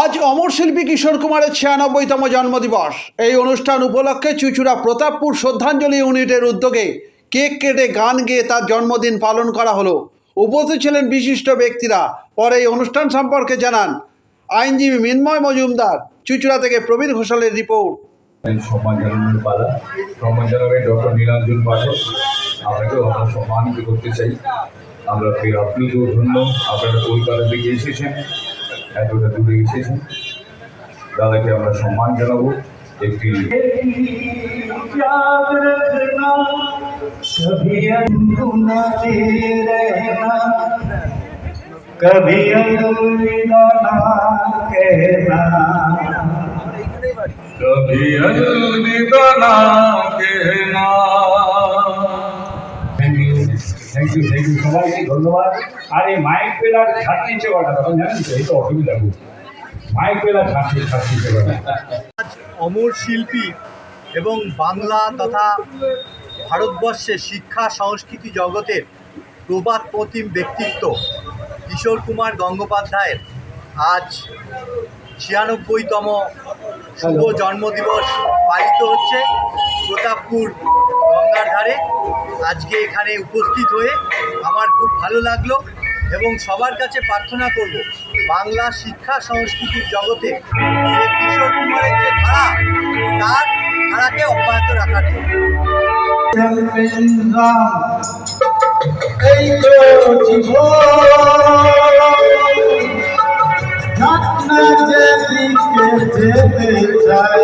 আজ অমর শিল্পী কিশোর কুমারের ৯৬তম জন্মদিবস। এই অনুষ্ঠান উপলক্ষে চুঁচুড়া প্রতাপপুর শ্রদ্ধাঞ্জলি ইউনিটের উদ্যোগে কেক কেটে গান গেয়ে তার জন্মদিন পালন করা হলো। উপস্থিত ছিলেন বিশিষ্ট ব্যক্তিরা। পরে এই অনুষ্ঠান সম্পর্কে জানান আইনজীবী মিন্ময় মজুমদার। চুঁচুড়া থেকে প্রবীর ঘোষালের রিপোর্ট। সম্মান জানানোর পালা। সম্মান জানাবে ডক্টর নীলাঞ্জন পাঠক। আপনাকেও আমরা সম্মানিত করতে চাই। আমরা ফের আপ্লুত ধন্য, আপনারা কলকাতা থেকে এসেছেন, এতটা দূরে এসেছেন, দাদাকে আমরা সম্মান জানাবো। একটি कभी अलविदा ना कहना, कभी अलविदा ना कहना। थैंक यू সবাইকে ধন্যবাদ। আর এই মাইক পেলার ছাড়ছে কটা তখন জানেন তো, এই তো অসুবিধা খুব, মাইক পেলার ছাড়ছে কটা। অমর শিল্পী এবং বাংলা তথা ভারতবর্ষের শিক্ষা সংস্কৃতি জগতের প্রবাদ প্রতিম ব্যক্তিত্ব কিশোর কুমার গঙ্গোপাধ্যায়ের আজ ৯৬তম শুভ জন্মদিবস পালিত হচ্ছে প্রতাপপুর গঙ্গার ধারে। আজকে এখানে উপস্থিত হয়ে আমার খুব ভালো লাগলো এবং সবার কাছে প্রার্থনা করব বাংলা শিক্ষা সংস্কৃতির জগতে যে কিশোর কুমারের যে ধারা, তার ধারাকে অব্যাহত রাখার জন্য। এই তো জীবন যেতে চাই